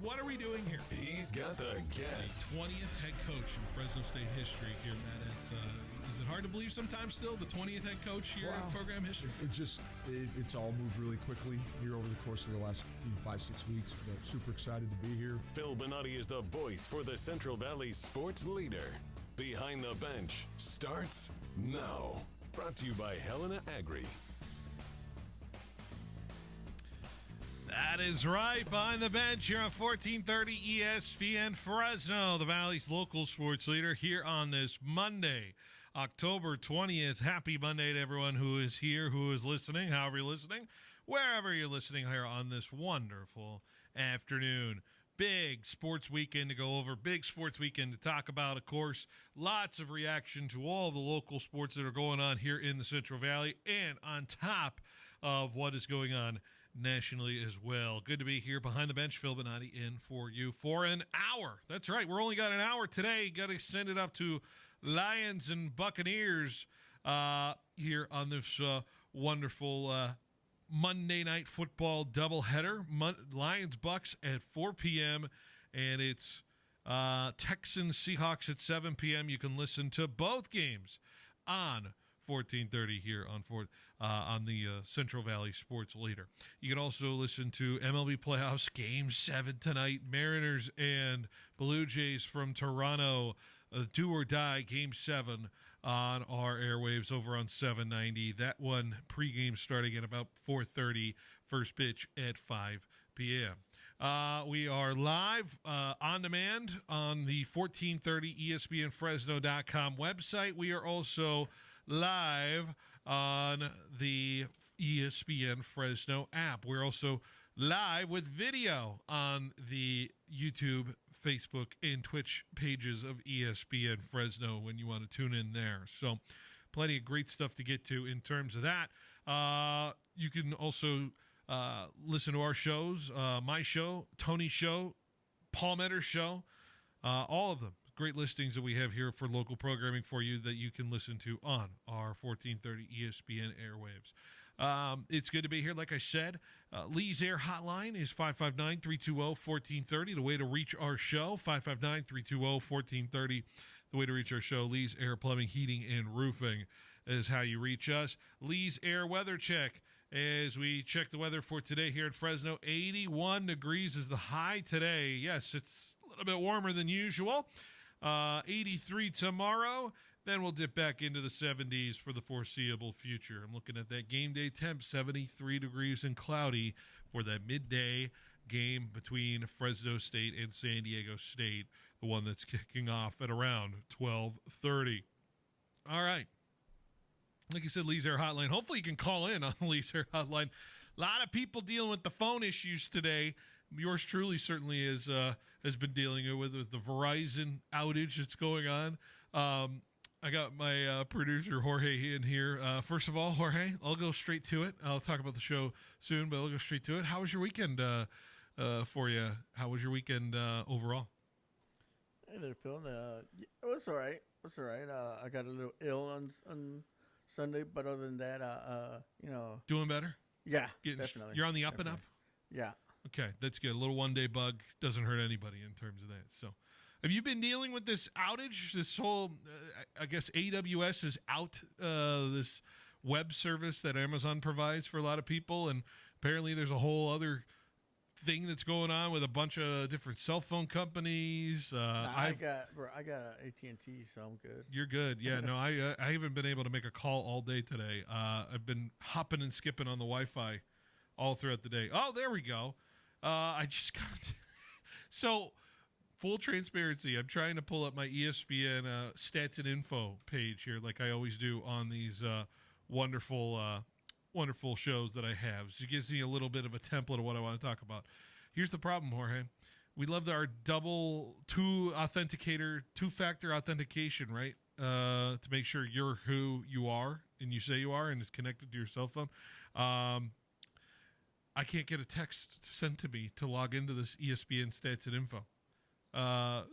What are we doing here? He's got the guest. 20th head coach in Fresno State history here, Matt. Is it hard to believe sometimes still, the 20th head coach here in program history? It's all moved really quickly here over the course of the last 5-6 weeks, but super excited to be here. Phil Bonatti is the voice for the Central Valley sports leader. Behind the Bench starts now. Brought to you by Helena Agri. That is right. Behind the Bench here on 1430 ESPN Fresno, the Valley's local sports leader, here on this Monday, October 20th. Happy Monday to everyone who is here, who is listening, however you're listening, wherever you're listening here on this wonderful afternoon. Big sports weekend to go over, big sports weekend to talk about, of course. Lots of reaction to all the local sports that are going on here in the Central Valley and on top of what is going on nationally as well. Good to be here behind the bench. Phil Bonatti in for you for an hour. That's right. We're only got an hour today. Got to send it up to Lions and Buccaneers here on this wonderful Monday night football doubleheader. Lions Bucks at 4 p.m. and it's Texans Seahawks at 7 p.m. You can listen to both games on 1430 here on the Central Valley Sports Leader. You can also listen to MLB Playoffs Game 7 tonight. Mariners and Blue Jays from Toronto. Do or Die Game 7 on our airwaves over on 790. That one pregame starting at about 4:30. First pitch at 5 p.m. We are live on demand on the 1430 ESPNFresno.com website. We are also live on the ESPN Fresno app. We're also live with video on the YouTube, Facebook, and Twitch pages of ESPN Fresno when you want to tune in there. So plenty of great stuff to get to in terms of that. You can also listen to our shows, my show, Tony's show, Paul Metter's show, all of them. Great listings that we have here for local programming for you that you can listen to on our 1430 ESPN airwaves. It's good to be here. Like I said, Lee's Air Hotline is 559-320-1430. The way to reach our show, 559-320-1430. The way to reach our show, Lee's Air Plumbing, Heating, and Roofing is how you reach us. Lee's Air Weather Check. As we check the weather for today here in Fresno, 81 degrees is the high today. Yes, it's a little bit warmer than usual. 83 tomorrow, then we'll dip back into the 70s for the foreseeable future. I'm looking at that game day temp, 73 degrees and cloudy for that midday game between Fresno State and San Diego State, the one that's kicking off at around 12:30. All right. Like I said, Lee's Air Hotline. Hopefully you can call in on Lee's Air Hotline. A lot of people dealing with the phone issues today. Yours truly certainly has been dealing with the Verizon outage that's going on. I got my producer, Jorge, in here. First of all, Jorge, I'll go straight to it. I'll talk about the show soon, but I'll go straight to it. How was your weekend for you? How was your weekend overall? Hey there, Phil. It was all right. I got a little ill on Sunday, but other than that, Doing better? Yeah, definitely. You're on the up and up? Yeah. Okay, that's good. A little one-day bug doesn't hurt anybody in terms of that. So, have you been dealing with this outage? This whole, I guess AWS is out, this web service that Amazon provides for a lot of people, and apparently there's a whole other thing that's going on with a bunch of different cell phone companies. I got AT&T, so I'm good. You're good. Yeah, no, I haven't been able to make a call all day today. I've been hopping and skipping on the Wi-Fi all throughout the day. Oh, there we go. I just got so full transparency. I'm trying to pull up my ESPN stats and info page here, like I always do on these wonderful shows that I have. So it gives me a little bit of a template of what I want to talk about. Here's the problem, Jorge. We love our two-factor authentication, right? To make sure you're who you are and you say you are, and it's connected to your cell phone. I can't get a text sent to me to log into this ESPN stats and info. Oh,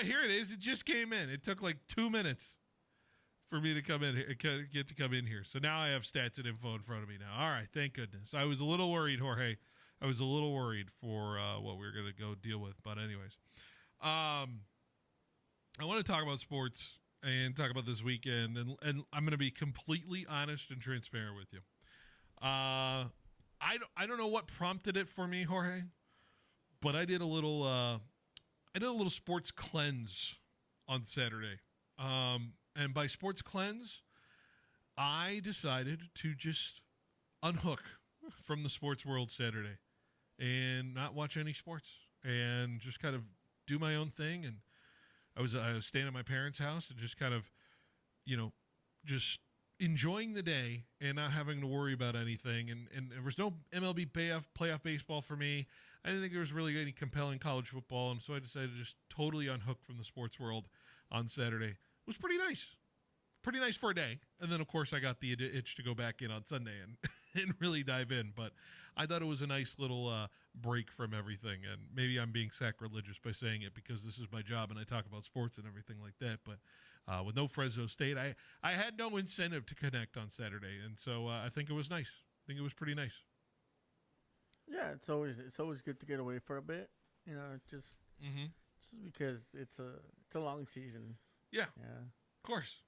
here it is. It just came in. It took like 2 minutes for me to come in here, get to come in here. So now I have stats and info in front of me now. All right, thank goodness. I was a little worried, Jorge. I was a little worried for what we were going to go deal with. But anyways, I want to talk about sports and talk about this weekend, and I'm going to be completely honest and transparent with you. I don't know what prompted it for me, Jorge, but I did a little sports cleanse on Saturday. And by sports cleanse, I decided to just unhook from the sports world Saturday and not watch any sports and just kind of do my own thing. And I was staying at my parents' house and just kind of, just enjoying the day and not having to worry about anything. And there was no MLB playoff baseball for me. I didn't think there was really any compelling college football. And so I decided to just totally unhook from the sports world on Saturday. It was pretty nice. Pretty nice for a day. And then, of course, I got the itch to go back in on Sunday and really dive in. But I thought it was a nice little break from everything. And maybe I'm being sacrilegious by saying it because this is my job and I talk about sports and everything like that. But with no Fresno State, I had no incentive to connect on Saturday. And so I think it was nice. I think it was pretty nice. Yeah, it's always good to get away for a bit. Just because it's a long season. Yeah. Yeah. Of course.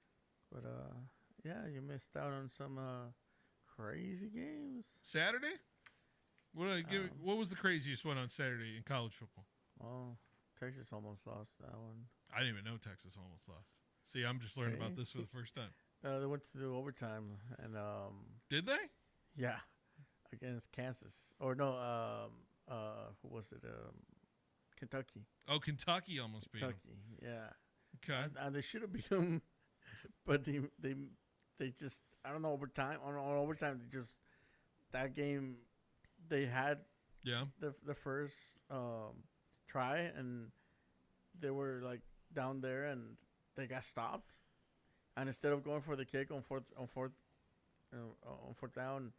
But yeah, you missed out on some crazy games. Saturday? What was the craziest one on Saturday in college football? Well, Texas almost lost that one. I didn't even know Texas almost lost. See, I'm just learning about this for the first time. They went to the overtime, and did they? Yeah, against Kansas. Or no, who was it? Kentucky. Oh, Kentucky almost beat them. Kentucky, yeah. Okay. And they should have beat them, but they just, I don't know, overtime. On overtime, that game, they had the first try, and they were like down there, and they got stopped. And instead of going for the kick on fourth down,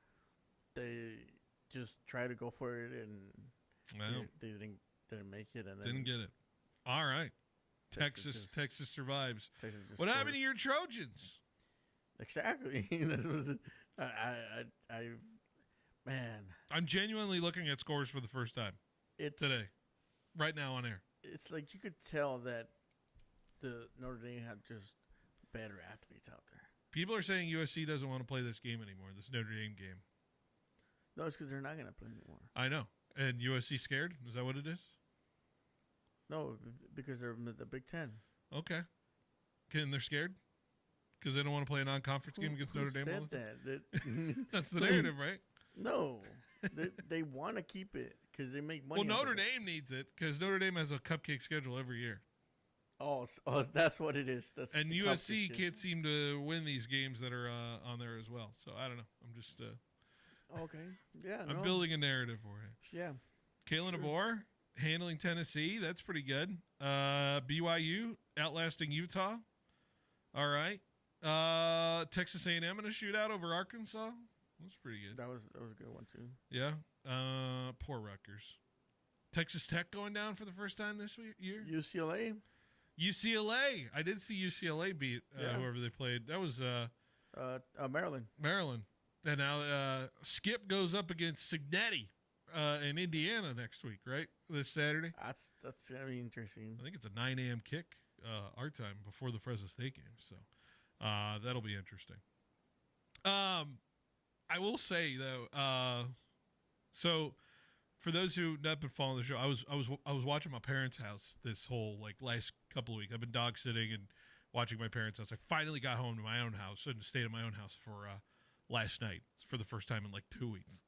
they just tried to go for it, and they didn't make it, and then didn't get it. All right, Texas survives. Texas what happened to your Trojans? Exactly. This was man. I'm genuinely looking at scores for the first time today, right now on air. It's like you could tell that the Notre Dame had just better athletes out there. People are saying USC doesn't want to play this game anymore, this Notre Dame game. No, it's because they're not going to play anymore. I know. And USC scared? Is that what it is? No, because they're the Big Ten. Okay. And they're scared? Because they don't want to play a non-conference game against Notre Dame? Who said that? That's the narrative, right? No. They want to keep it because they make money. Well, Notre Dame needs it because Notre Dame has a cupcake schedule every year. Oh, that's what it is. And USC can't seem to win these games that are on there as well. So I don't know. I'm just okay. Yeah, I'm building a narrative for you. Yeah. Kalen DeBoer handling Tennessee. That's pretty good. BYU outlasting Utah. All right. Texas A&M in a shootout over Arkansas. That's pretty good. That was a good one too. Yeah. Poor Rutgers. Texas Tech going down for the first time this year. UCLA. I did see UCLA beat whoever they played. That was Maryland. Maryland. And now Skip goes up against Signetti in Indiana next week, right? This Saturday. That's gonna be interesting. I think it's a 9 a.m. kick our time before the Fresno State game, so that'll be interesting. I will say though, so for those who not been following the show, I was watching my parents' house this whole last couple of weeks. I've been dog sitting and watching my parents' house. I finally got home to my own house and stayed at my own house for last night for the first time in 2 weeks.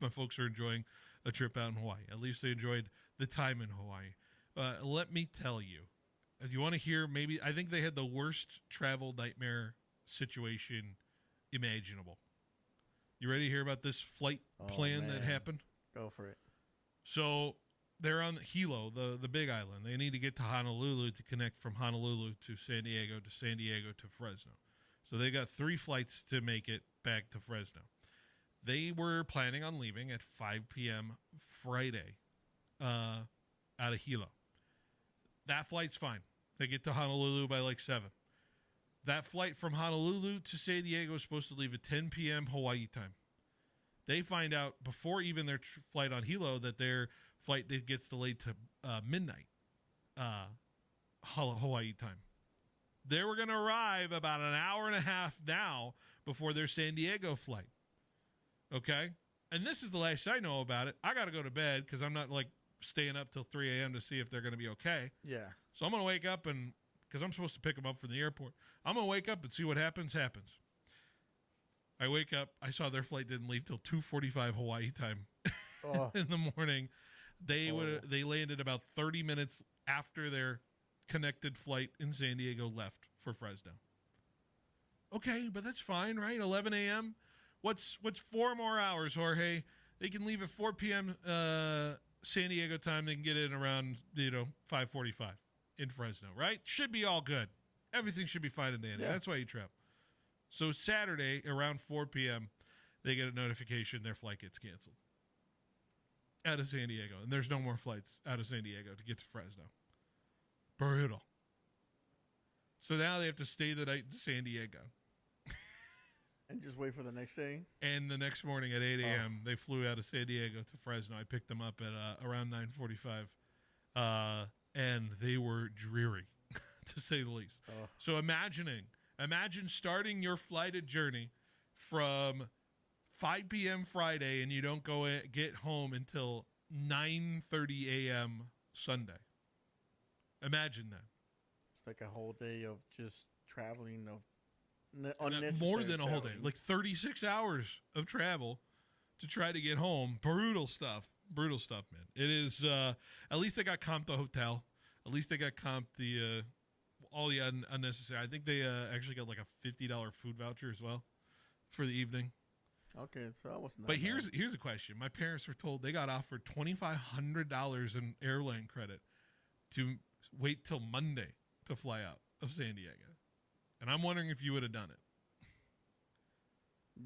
My folks are enjoying a trip out in Hawaii. At least they enjoyed the time in Hawaii. Let me tell you, if you want to hear, maybe I think they had the worst travel nightmare situation imaginable. You ready to hear about this flight plan that happened? Go for it. So they're on Hilo, the Big Island. They need to get to Honolulu to connect from Honolulu to San Diego to Fresno. So they got 3 flights to make it back to Fresno. They were planning on leaving at 5 p.m. Friday out of Hilo. That flight's fine. They get to Honolulu by 7. That flight from Honolulu to San Diego is supposed to leave at 10 p.m. Hawaii time. They find out before even their flight on Hilo that their flight gets delayed to midnight Hawaii time. They were going to arrive about an hour and a half now before their San Diego flight. Okay? And this is the last I know about it. I got to go to bed because I'm not like staying up till 3 a.m. to see if they're going to be okay. Yeah. So I'm going to wake up and because I'm supposed to pick them up from the airport. I'm going to wake up and see what happens. I wake up. I saw their flight didn't leave till 2:45 Hawaii time in the morning. They landed about 30 minutes after their connected flight in San Diego left for Fresno. Okay, but that's fine, right? 11 a.m. What's 4 more hours, Jorge? They can leave at 4 p.m. San Diego time. They can get in around 5:45 in Fresno, right? Should be all good. Everything should be fine and dandy. Yeah. That's why you travel. So Saturday, around 4 p.m., they get a notification their flight gets canceled out of San Diego. And there's no more flights out of San Diego to get to Fresno. Brutal. So now they have to stay the night in San Diego. And just wait for the next day? And the next morning at 8 a.m., they flew out of San Diego to Fresno. I picked them up at around 9:45. And they were dreary, to say the least. So imagine starting your flighted journey from 5 p.m. Friday and you don't get home until 9:30 a.m. Sunday. Imagine that. It's like a whole day of just traveling of unnecessary more than traveling. A whole day. Like 36 hours of travel to try to get home. Brutal stuff, man. It is, at least they got comped the hotel. At least they got comped the all the unnecessary. I think they actually got like a $50 food voucher as well for the evening. Okay, so that wasn't. But here's a question. My parents were told they got offered $2,500 in airline credit to wait till Monday to fly out of San Diego, and I'm wondering if you would have done it.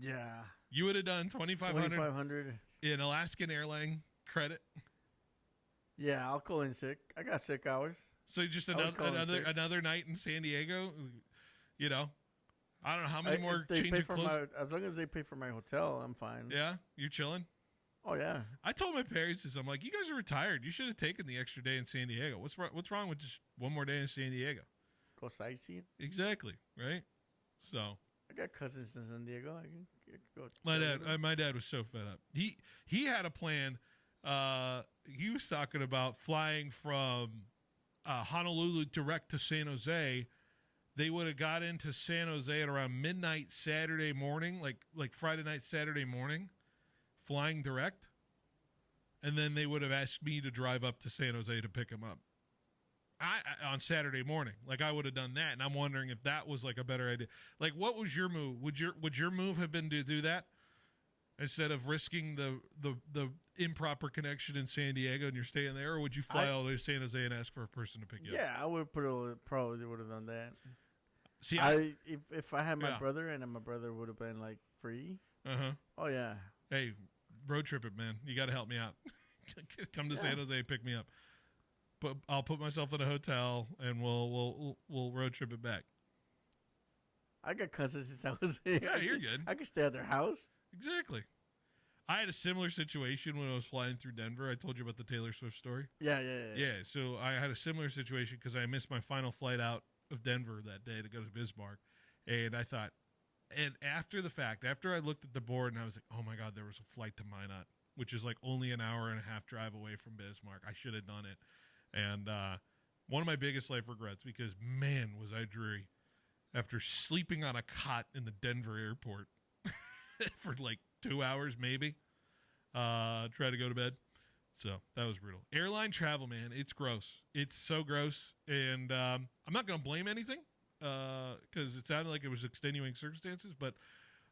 Yeah, you would have done $2,500 in Alaskan airline credit. Yeah, I'll call in sick. I got sick hours. So just another night in San Diego, I don't know how many more change of clothes. As long as they pay for my hotel, I'm fine. Yeah, you're chilling. Oh yeah. I told my parents this. I'm like, you guys are retired. You should have taken the extra day in San Diego. What's wrong with just one more day in San Diego? Go sightseeing. Exactly. Right. So I got cousins in San Diego. I can go. My dad was so fed up. He had a plan. He was talking about flying from Honolulu direct to San Jose. They would have got into San Jose at around midnight Saturday morning, like Friday night, Saturday morning, flying direct. And then they would have asked me to drive up to San Jose to pick him up on Saturday morning. Like I would have done that. And I'm wondering if that was like a better idea. Like, what was your move? Would your move have been to do that instead of risking the improper connection in San Diego and you're staying there, or would you fly all the way to San Jose and ask for a person to pick you up? Yeah, I would probably would have done that. See, if I had my brother and my brother would have been like free. Oh yeah. Hey, road trip it, man. You got to help me out. Come to San Jose and pick me up. But I'll put myself in a hotel and we'll road trip it back. I got cousins since I was here. Yeah, you're good. I could stay at their house. Exactly. I had a similar situation when I was flying through Denver. I told you about the Taylor Swift story. Yeah. So I had a similar situation because I missed my final flight out of Denver that day to go to Bismarck. And I thought, and after the fact, after I looked at the board and I was like, oh my God, there was a flight to Minot, which is like only an hour and a half drive away from Bismarck. I should have done it. And one of my biggest life regrets, because man, was I dreary after sleeping on a cot in the Denver airport for like 2 hours, maybe. Try to go to bed. So that was brutal. Airline travel, man, it's gross. It's so gross. And I'm not going to blame anything because it sounded like it was extenuating circumstances. But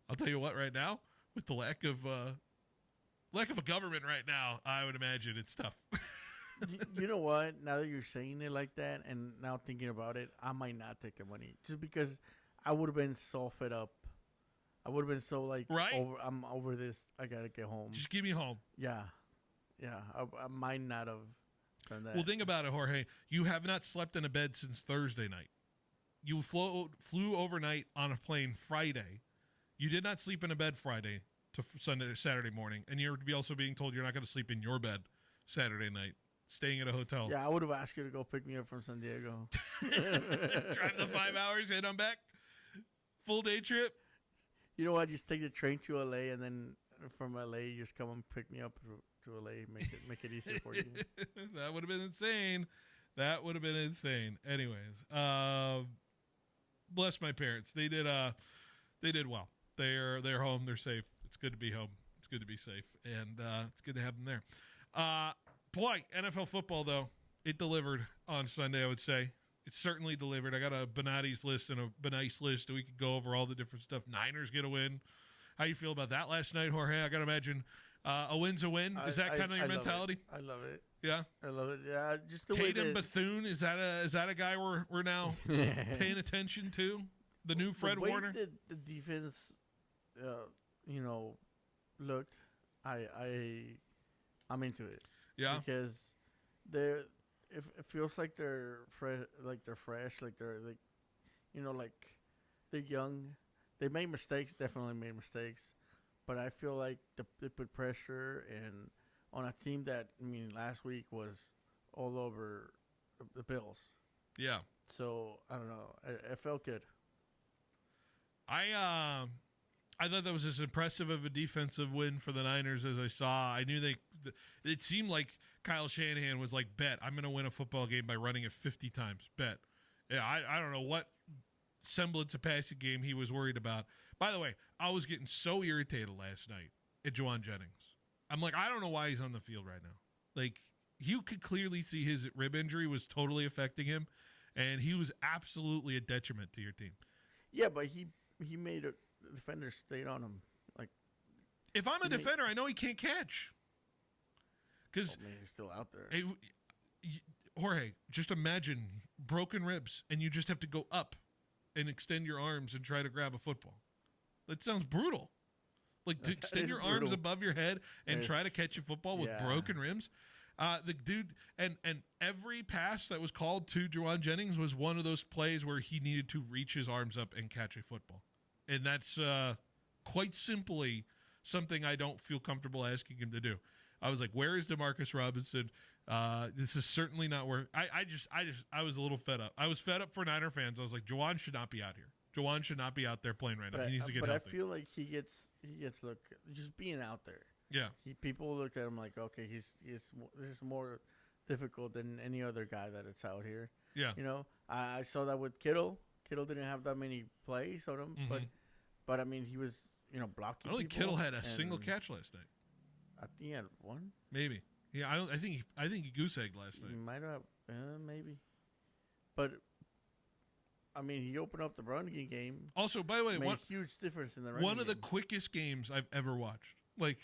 I'll tell you what, right now, with the lack of a government right now, I would imagine it's tough. You know what? Now that you're saying it like that, and now thinking about it, I might not take the money just because I would have been so fed up. I would have been so like, right? I'm over this. I gotta get home. Just get me home. Yeah. I might not have done that. Well, think about it, Jorge. You have not slept in a bed since Thursday night. You flew overnight on a plane Friday. You did not sleep in a bed Friday. to Saturday morning, and you're also being told you're not going to sleep in your bed Saturday night, staying at a hotel. Yeah, I would have asked you to go pick me up from San Diego. Drive the 5 hours, head on back. Full day trip. You know what? Just take the train to LA, and then from LA, you just come and pick me up to LA. Make it easier for you. That would have been insane. That would have been insane. Anyways, bless my parents. They did well. They're home. They're safe. It's good to be home. It's good to be safe, and it's good to have them there. Boy, NFL football though, it delivered on Sunday. I would say it certainly delivered. I got a Benati's list and a Benice list. We could go over all the different stuff. Niners get a win. How you feel about that last night, Jorge? I got to imagine a win's a win. Is that kind of your mentality? I love it. Yeah, I love it. Yeah, just the Tatum Bethune. Is that a guy we're now paying attention to? The new Fred Warner. The defense, looked. I'm into it. Yeah, because it feels like they're fresh, like they're young. They made mistakes, definitely made mistakes, but I feel like they put pressure and on a team that last week was all over the Bills. Yeah. So I don't know. It felt good. I thought that was as impressive of a defensive win for the Niners as I saw. I knew it seemed like Kyle Shanahan was like, bet I'm going to win a football game by running it 50 times. Bet. Yeah, I don't know what semblance of passing game he was worried about. By the way, I was getting so irritated last night at Juwan Jennings. I'm like, I don't know why he's on the field right now. Like, you could clearly see his rib injury was totally affecting him, and he was absolutely a detriment to your team. Yeah, but he made the defender stay on him. Like, if I'm a defender, I know he can't catch. Because he's still out there. Jorge, just imagine broken ribs, and you just have to go up and extend your arms and try to grab a football. That sounds brutal. Like, to extend your arms above your head and try to catch a football with broken ribs. The dude, and every pass that was called to Juwan Jennings was one of those plays where he needed to reach his arms up and catch a football. And that's quite simply something I don't feel comfortable asking him to do. I was like, where is Demarcus Robinson? This is certainly not where I was a little fed up. I was fed up for Niner fans. I was like, Juwan should not be out here. Juwan should not be out there playing right now. He needs to get healthy. But I feel like he gets look just being out there. Yeah. People looked at him like, okay, this is more difficult than any other guy that it's out here. Yeah. I saw that with Kittle. Kittle didn't have that many plays on him, but he was blocking. I don't think Kittle had a single catch last night. I think he had one. Maybe. Yeah, I think he goose-egged last night. He might have, maybe. But he opened up the running game. Also, by the way, made a huge difference in the running game. One of the quickest games I've ever watched. Like,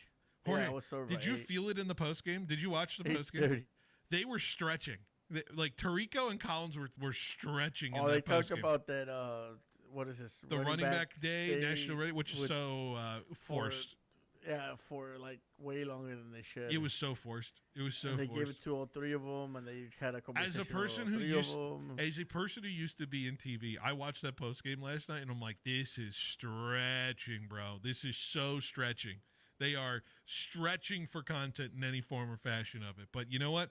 Jorge, did you feel it in the post game? Did you watch the post game? They were stretching. Like Tirico and Collins were stretching. Oh, they talked about that. What is this? The running back day, national ready, which is so forced. For like way longer than they should. It was so forced. It was so. And they forced. gave it to all three of them, and they had a conversation. As a person who used to be in TV, I watched that post game last night, and I'm like, this is stretching, bro. This is so stretching. They are stretching for content in any form or fashion of it. But you know what?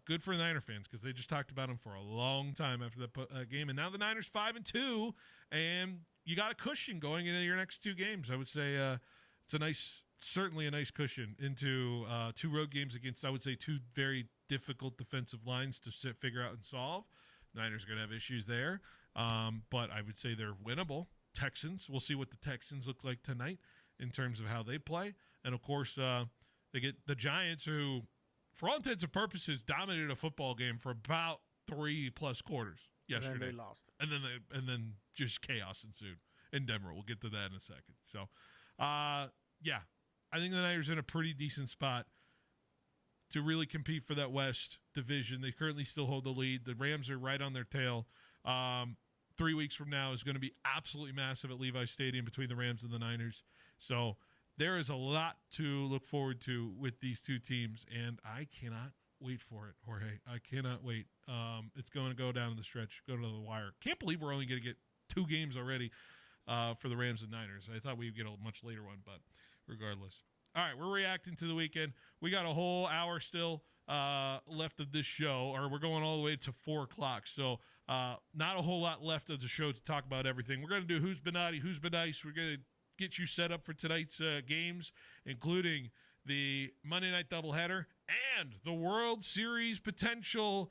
Good for the Niner fans because they just talked about them for a long time after the game, and now the Niners 5-2, and you got a cushion going into your next two games. I would say it's certainly a nice cushion into two road games against, I would say, two very difficult defensive lines to figure out and solve. Niners are going to have issues there, but I would say they're winnable. Texans, we'll see what the Texans look like tonight in terms of how they play. And, of course, they get the Giants who, for all intents and purposes, dominated a football game for about 3+ quarters yesterday. And then they lost. And then just chaos ensued in Denver. We'll get to that in a second. So, yeah, I think the Niners are in a pretty decent spot to really compete for that West division. They currently still hold the lead. The Rams are right on their tail. 3 weeks from now is going to be absolutely massive at Levi's Stadium between the Rams and the Niners. So there is a lot to look forward to with these two teams, and I cannot wait for it, Jorge. I cannot wait. It's going to go down to the stretch, go to the wire. Can't believe we're only going to get 2 games already for the Rams and Niners. I thought we'd get a much later one, but regardless. All right, we're reacting to the weekend. We got a whole hour still left of this show, or we're going all the way to 4 o'clock. So not a whole lot left of the show to talk about everything. We're going to do Who's Been Naughty, Who's Been Nice. We're going to get you set up for tonight's games, including the Monday night doubleheader and the World Series potential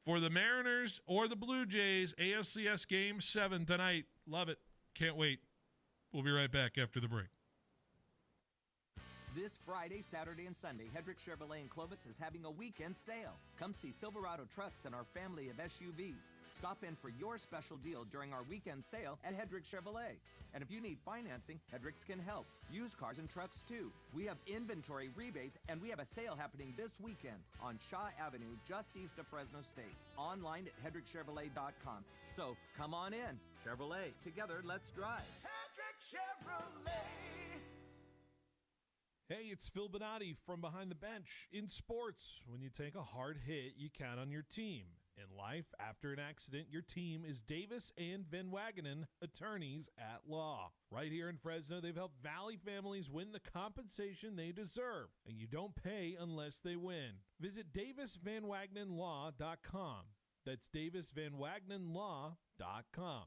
for the Mariners or the Blue Jays. ALCS Game 7 tonight. Love it. Can't wait. We'll be right back after the break. This Friday, Saturday, and Sunday, Hedrick Chevrolet in Clovis is having a weekend sale. Come see Silverado trucks and our family of SUVs. Stop in for your special deal during our weekend sale at Hedrick Chevrolet. And if you need financing, Hedricks can help. Used cars and trucks, too. We have inventory rebates, and we have a sale happening this weekend on Shaw Avenue, just east of Fresno State. Online at HedrickChevrolet.com. So, come on in. Chevrolet. Together, let's drive. Hedrick Chevrolet. Hey, it's Phil Bonatti from Behind the Bench. In sports, when you take a hard hit, you count on your team. In life, after an accident, your team is Davis and Van Wagenen, attorneys at law. Right here in Fresno, they've helped Valley families win the compensation they deserve, and you don't pay unless they win. Visit DavisVanWagenenLaw.com. That's DavisVanWagenenLaw.com.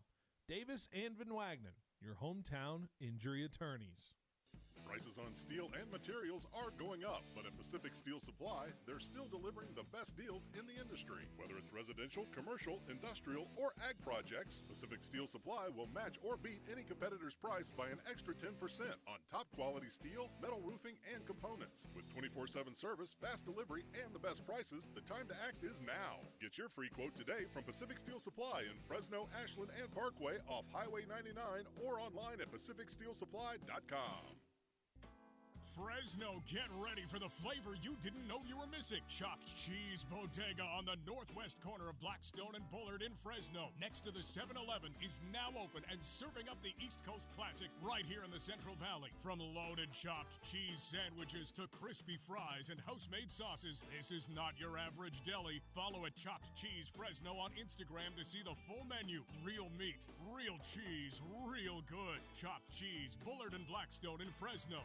Davis and Van Wagenen, your hometown injury attorneys. Prices on steel and materials are going up, but at Pacific Steel Supply, they're still delivering the best deals in the industry. Whether it's residential, commercial, industrial, or ag projects, Pacific Steel Supply will match or beat any competitor's price by an extra 10% on top quality steel, metal roofing, and components. With 24/7 service, fast delivery, and the best prices, the time to act is now. Get your free quote today from Pacific Steel Supply in Fresno, Ashland, and Parkway off Highway 99 or online at PacificSteelSupply.com. Fresno, get ready for the flavor you didn't know you were missing. Chopped Cheese Bodega on the northwest corner of Blackstone and Bullard in Fresno, next to the 7-Eleven, is now open and serving up the East Coast classic right here in the Central Valley. From loaded chopped cheese sandwiches to crispy fries and house-made sauces, this is not your average deli. Follow at Chopped Cheese Fresno on Instagram to see the full menu. Real meat, real cheese, real good. Chopped Cheese, Bullard and Blackstone in Fresno.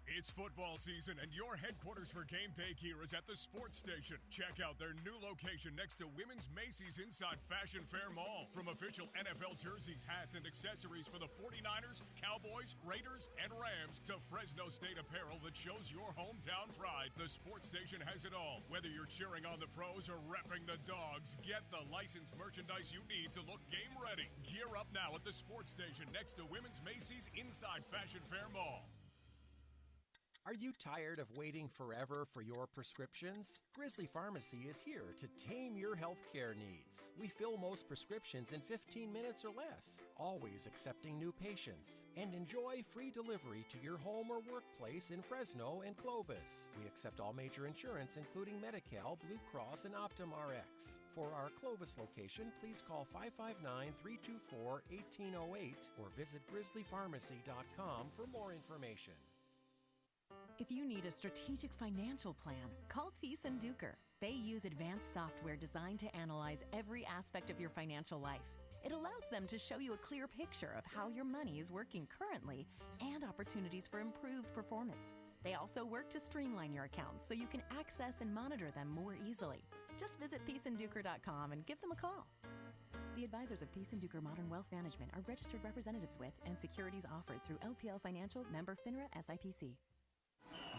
It's football season, and your headquarters for game day gear is at the Sports Station. Check out their new location next to Women's Macy's inside Fashion Fair Mall. From official NFL jerseys, hats, and accessories for the 49ers, Cowboys, Raiders, and Rams to Fresno State apparel that shows your hometown pride, the Sports Station has it all. Whether you're cheering on the pros or repping the dogs, get the licensed merchandise you need to look game ready. Gear up now at the Sports Station next to Women's Macy's inside Fashion Fair Mall. Are you tired of waiting forever for your prescriptions? Grizzly Pharmacy is here to tame your healthcare needs. We fill most prescriptions in 15 minutes or less, always accepting new patients, and enjoy free delivery to your home or workplace in Fresno and Clovis. We accept all major insurance, including Medi-Cal, Blue Cross, and Optum Rx. For our Clovis location, please call 559-324-1808 or visit grizzlypharmacy.com for more information. If you need a strategic financial plan, call Thies & Duker. They use advanced software designed to analyze every aspect of your financial life. It allows them to show you a clear picture of how your money is working currently and opportunities for improved performance. They also work to streamline your accounts so you can access and monitor them more easily. Just visit thiesandduker.com and give them a call. The advisors of Thies & Duker Modern Wealth Management are registered representatives with and securities offered through LPL Financial, member FINRA SIPC.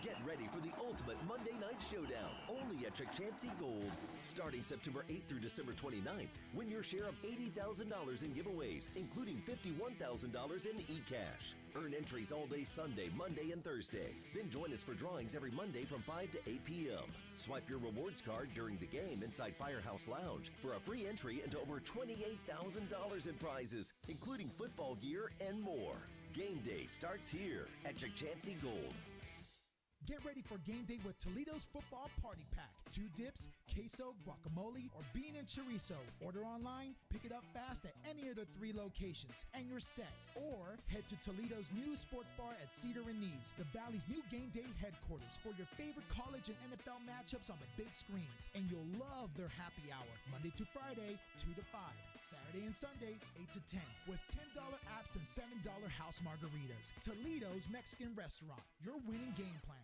Get ready for the ultimate Monday Night Showdown, only at Chachansey Gold. Starting September 8th through December 29th, win your share of $80,000 in giveaways, including $51,000 in e-cash. Earn entries all day Sunday, Monday, and Thursday. Then join us for drawings every Monday from 5 to 8 p.m. Swipe your rewards card during the game inside Firehouse Lounge for a free entry into over $28,000 in prizes, including football gear and more. Game day starts here at Chachansey Gold. Get ready for game day with Toledo's Football Party Pack. 2 dips, queso, guacamole, or bean and chorizo. Order online, pick it up fast at any of the 3 locations, and you're set. Or head to Toledo's new sports bar at Cedar and Knees, the Valley's new game day headquarters, for your favorite college and NFL matchups on the big screens. And you'll love their happy hour, Monday to Friday, 2 to 5. Saturday and Sunday, 8 to 10, with $10 apps and $7 house margaritas. Toledo's Mexican restaurant, your winning game plan.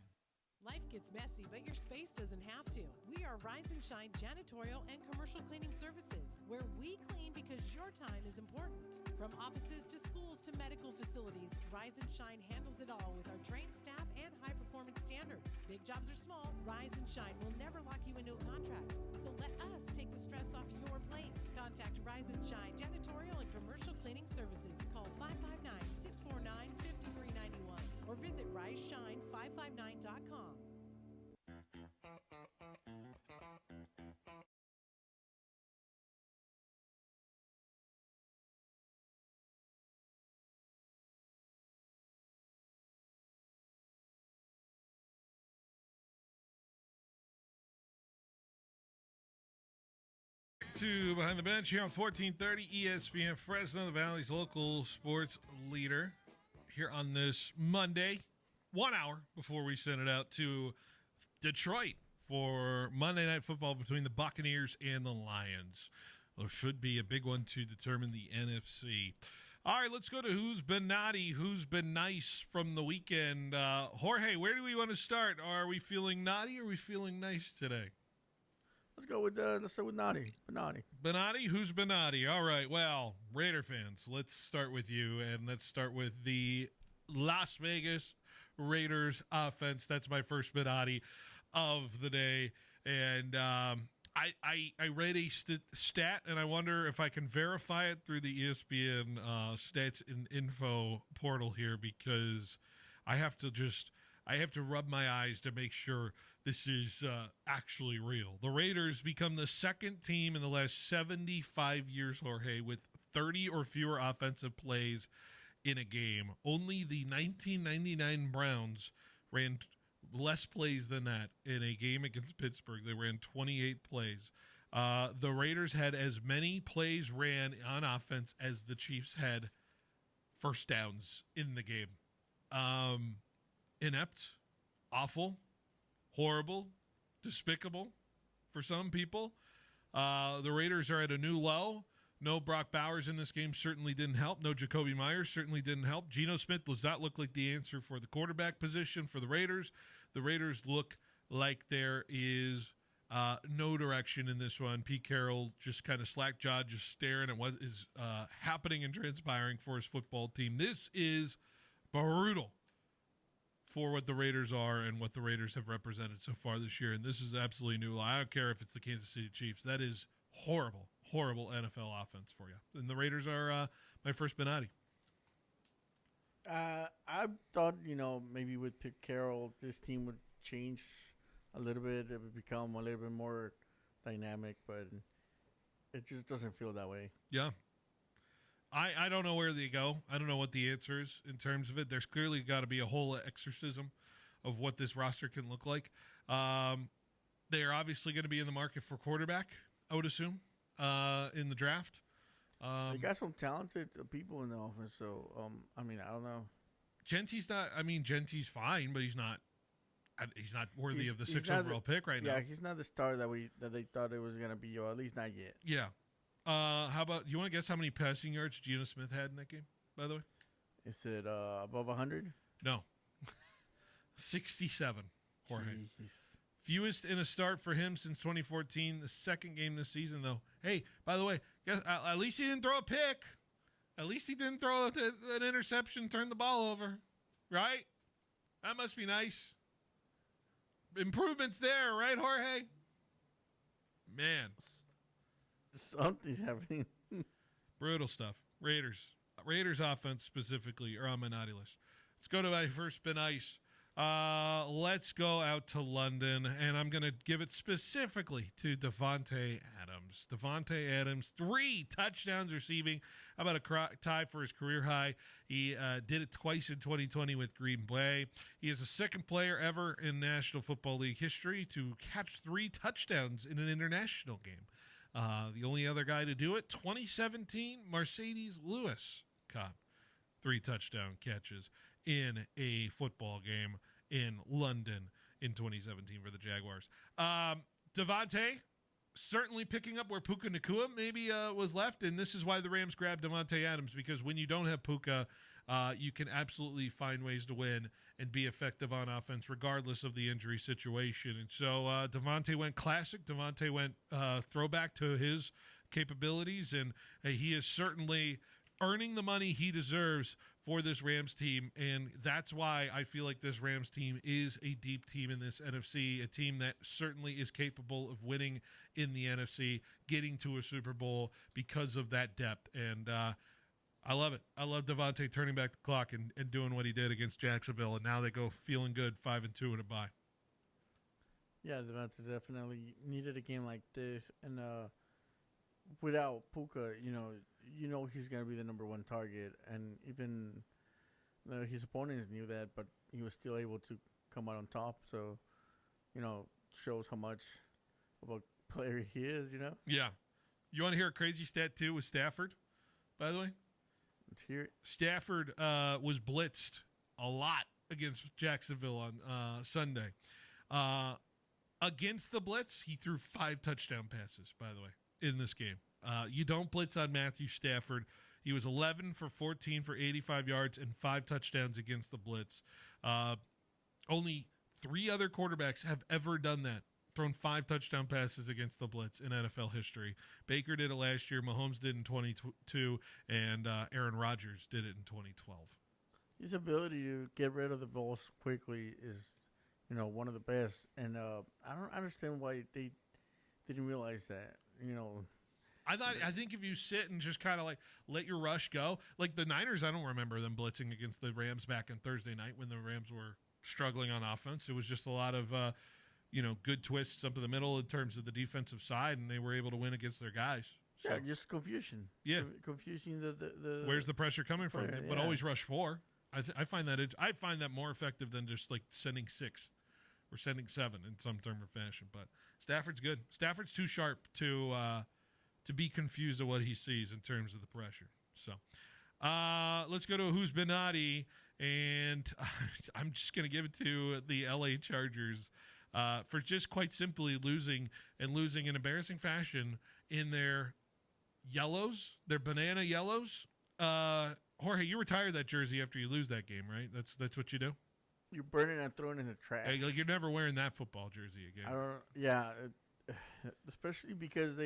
Life gets messy, but your space doesn't have to. We are Rise and Shine Janitorial and Commercial Cleaning Services, where we clean because your time is important. From offices to schools to medical facilities, Rise and Shine handles it all with our trained staff and high-performance standards. Big jobs or small, Rise and Shine will never lock you into a contract. So let us take the stress off your plate. Contact Rise and Shine Janitorial and Commercial Cleaning Services. Call 559-649-5391 or visit riseshine559.com. To Behind the Bench here on 1430 ESPN Fresno, the Valley's local sports leader, here on this Monday, 1 hour before we send it out to Detroit for Monday Night Football between the Buccaneers and the Lions. There should be a big one to determine the NFC. All right, let's go to who's been naughty, who's been nice from the weekend. Jorge, where do we want to start? Are we feeling naughty or are we feeling nice today? Let's start with naughty. Benatti? Who's Benatti? All right, well, Raider fans, let's start with you, and let's start with the Las Vegas Raiders offense. That's my first Benatti of the day. And I read a stat, and I wonder if I can verify it through the ESPN stats and info portal here, because I have to rub my eyes to make sure this is actually real. The Raiders become the second team in the last 75 years, Jorge, with 30 or fewer offensive plays in a game. Only the 1999 Browns ran less plays than that in a game against Pittsburgh. They ran 28 plays. The Raiders had as many plays ran on offense as the Chiefs had first downs in the game. Inept, awful, horrible, despicable for some people. The Raiders are at a new low. No Brock Bowers in this game certainly didn't help. No Jacoby Myers certainly didn't help. Geno Smith does not look like the answer for the quarterback position for the Raiders. The Raiders look like there is no direction in this one. Pete Carroll just kind of slack-jawed, just staring at what is happening and transpiring for his football team. This is brutal for what the Raiders are and what the Raiders have represented so far this year. And this is absolutely new. I don't care if it's the Kansas City Chiefs. That is horrible, horrible NFL offense for you. And the Raiders are my first Benatti. I thought, maybe with Pete Carroll, this team would change a little bit. It would become a little bit more dynamic, but it just doesn't feel that way. Yeah. I don't know where they go. I don't know what the answer is in terms of it. There's clearly got to be a whole exorcism of what this roster can look like. They are obviously going to be in the market for quarterback, I would assume, in the draft. They got some talented people in the offense, so, I don't know. Gentry's fine, but he's not worthy of the sixth overall pick right now. Yeah, he's not the star that they thought it was going to be, or at least not yet. Yeah. How about, you want to guess how many passing yards Geno Smith had in that game, by the way? Is it above 100? No. 67, Jorge. Jeez. Fewest in a start for him since 2014. The second game this season, though. Hey, by the way, guess, at least he didn't throw a pick. At least he didn't throw an interception, turn the ball over. Right? That must be nice. Improvements there, right, Jorge? Man. Something's happening. Brutal stuff. Raiders offense specifically are on my naughty list. Let's go to my first Ben Ice. Let's go out to London, and I'm going to give it specifically to Davante Adams. Davante Adams, 3 touchdowns receiving. How about a tie for his career high? He did it twice in 2020 with Green Bay. He is the second player ever in National Football League history to catch 3 touchdowns in an international game. The only other guy to do it, 2017, Mercedes Lewis caught 3 touchdown catches in a football game in London in 2017 for the Jaguars. Davante certainly picking up where Puka Nacua maybe was left, and this is why the Rams grabbed Davante Adams, because when you don't have Puka, you can absolutely find ways to win and be effective on offense regardless of the injury situation. And so Davante went classic. Davante went throwback to his capabilities, and he is certainly earning the money he deserves for this Rams team, and that's why I feel like this Rams team is a deep team in this NFC, a team that certainly is capable of winning in the NFC, getting to a Super Bowl because of that depth, and I love it. I love Davante turning back the clock and doing what he did against Jacksonville, and now they go feeling good, 5-2 in a bye. Yeah, Davante definitely needed a game like this, and without Puka, you know he's going to be the number 1 target, and even his opponents knew that, but he was still able to come out on top, so, shows how much of a player he is, Yeah. You want to hear a crazy stat, too, with Stafford, by the way? Let's hear it. Stafford was blitzed a lot against Jacksonville on Sunday. Against the blitz, he threw 5 touchdown passes, by the way, in this game. You don't blitz on Matthew Stafford. He was 11 for 14 for 85 yards and 5 touchdowns against the blitz. Only 3 other quarterbacks have ever done that, thrown 5 touchdown passes against the blitz in NFL history. Baker did it last year, Mahomes did in 2022, and Aaron Rodgers did it in 2012. His ability to get rid of the balls quickly is, one of the best, and I don't understand why they didn't realize that, I think if you sit and just kind of like let your rush go, like the Niners, I don't remember them blitzing against the Rams back on Thursday night when the Rams were struggling on offense. It was just a lot of, good twists up in the middle in terms of the defensive side, and they were able to win against their guys. So, yeah, just confusion. Yeah, confusing the where's the pressure coming from? Player, but always rush 4. I find that more effective than just like sending 6 or sending 7 in some term or fashion. But Stafford's good. Stafford's too sharp to be confused at what he sees in terms of the pressure. So let's go to Who's Been Naughty, and I'm just going to give it to the LA Chargers for just quite simply losing in embarrassing fashion in their yellows, their banana yellows. Jorge, you retire that jersey after you lose that game, right? That's what you do? You burn it and throw it in the trash. Like you're never wearing that football jersey again. Especially because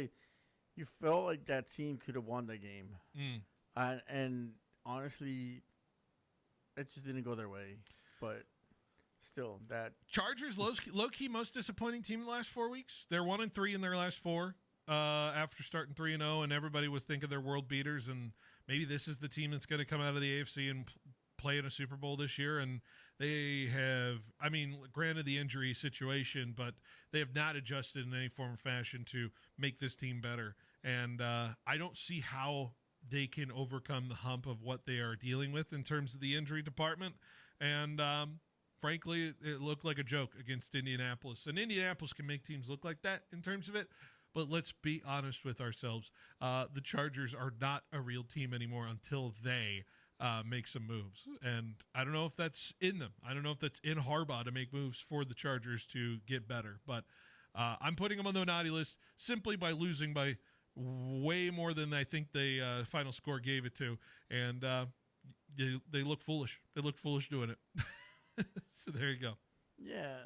you felt like that team could have won the game. And honestly, it just didn't go their way. But still, that Chargers low-key most disappointing team in the last 4 weeks. They're 1-3 in their last 4 after starting 3-0, and everybody was thinking they're world beaters, and maybe this is the team that's going to come out of the AFC and play in a Super Bowl this year. And they have, granted the injury situation, but they have not adjusted in any form or fashion to make this team better. And I don't see how they can overcome the hump of what they are dealing with in terms of the injury department. And frankly, it looked like a joke against Indianapolis. And Indianapolis can make teams look like that in terms of it. But let's be honest with ourselves. The Chargers are not a real team anymore until they make some moves. And I don't know if that's in them. I don't know if that's in Harbaugh to make moves for the Chargers to get better. But I'm putting them on the naughty list simply by losing by way more than I think the final score gave it to. And they look foolish. They look foolish doing it. So there you go. Yeah,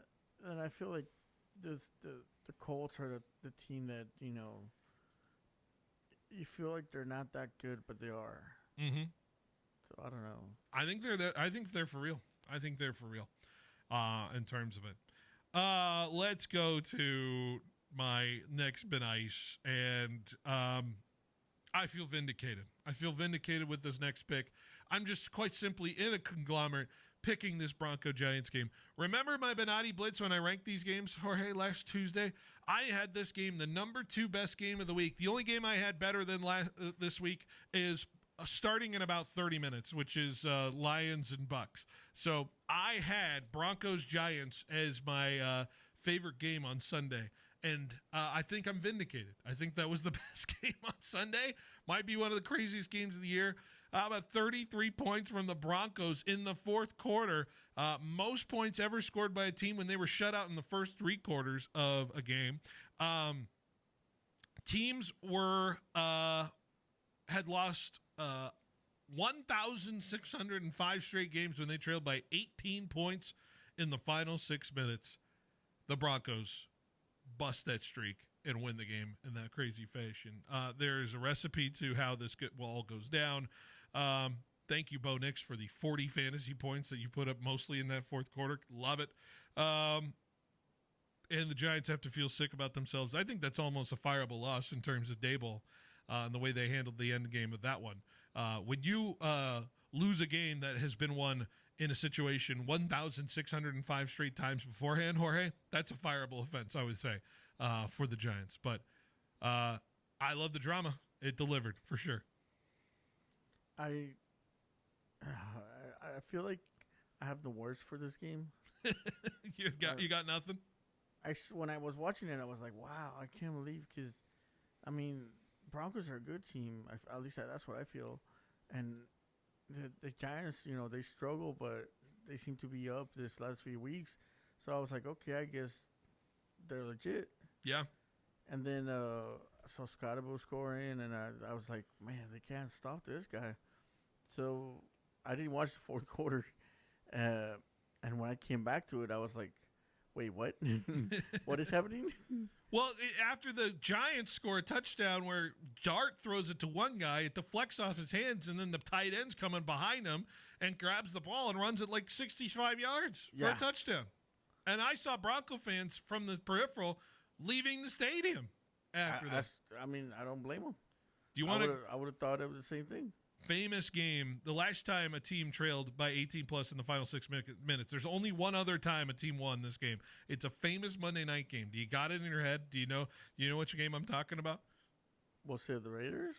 and I feel like the Colts are the team that, you feel like they're not that good, but they are. Mm-hmm. So I don't know. I think they're for real. I think they're for real in terms of it. Let's go to my next Ben Ice, and I feel vindicated. I feel vindicated with this next pick. I'm just quite simply in a conglomerate picking this Bronco-Giants game. Remember my Benatti Blitz when I ranked these games, Jorge, last Tuesday? I had this game the number 2 best game of the week. The only game I had better than this week is starting in about 30 minutes, which is Lions and Bucks. So I had Broncos-Giants as my favorite game on Sunday. And I think I'm vindicated. I think that was the best game on Sunday. Might be one of the craziest games of the year. About 33 points from the Broncos in the fourth quarter. Most points ever scored by a team when they were shut out in the first 3 quarters of a game. Teams had lost 1,605 straight games when they trailed by 18 points in the final 6 minutes. The Broncos bust that streak and win the game in that crazy fashion. There's a recipe to how this all goes down. Thank you, Bo Nix, for the 40 fantasy points that you put up mostly in that fourth quarter. Love it. And the Giants have to feel sick about themselves. I think that's almost a fireable loss in terms of Daboll and the way they handled the end game of that one. When you lose a game that has been won in a situation 1,605 straight times beforehand, Jorge, that's a fireable offense, I would say, for the Giants. But I love the drama. It delivered, for sure. I feel like I have the worst for this game. You got nothing? When I was watching it, I was like, wow, I can't believe, because, I mean, Broncos are a good team. At least that's what I feel. And the Giants, they struggle, but they seem to be up this last few weeks. So I was like, okay, I guess they're legit. Yeah. And then I saw Scottible scoring, and I was like, man, they can't stop this guy. So I didn't watch the fourth quarter. And when I came back to it, I was like, wait, what? What is happening? Well, after the Giants score a touchdown where Dart throws it to one guy, it deflects off his hands, and then the tight end's coming behind him and grabs the ball and runs it like 65 yards for a touchdown. And I saw Bronco fans from the peripheral leaving the stadium after that. I mean, I don't blame them. Do you want to? I would have thought it was the same thing. Famous game. The last time a team trailed by 18 plus in the final 6 minutes. There's only one other time a team won this game. It's a famous Monday night game. Do you got it in your head? Do you know which game I'm talking about? Was it the Raiders?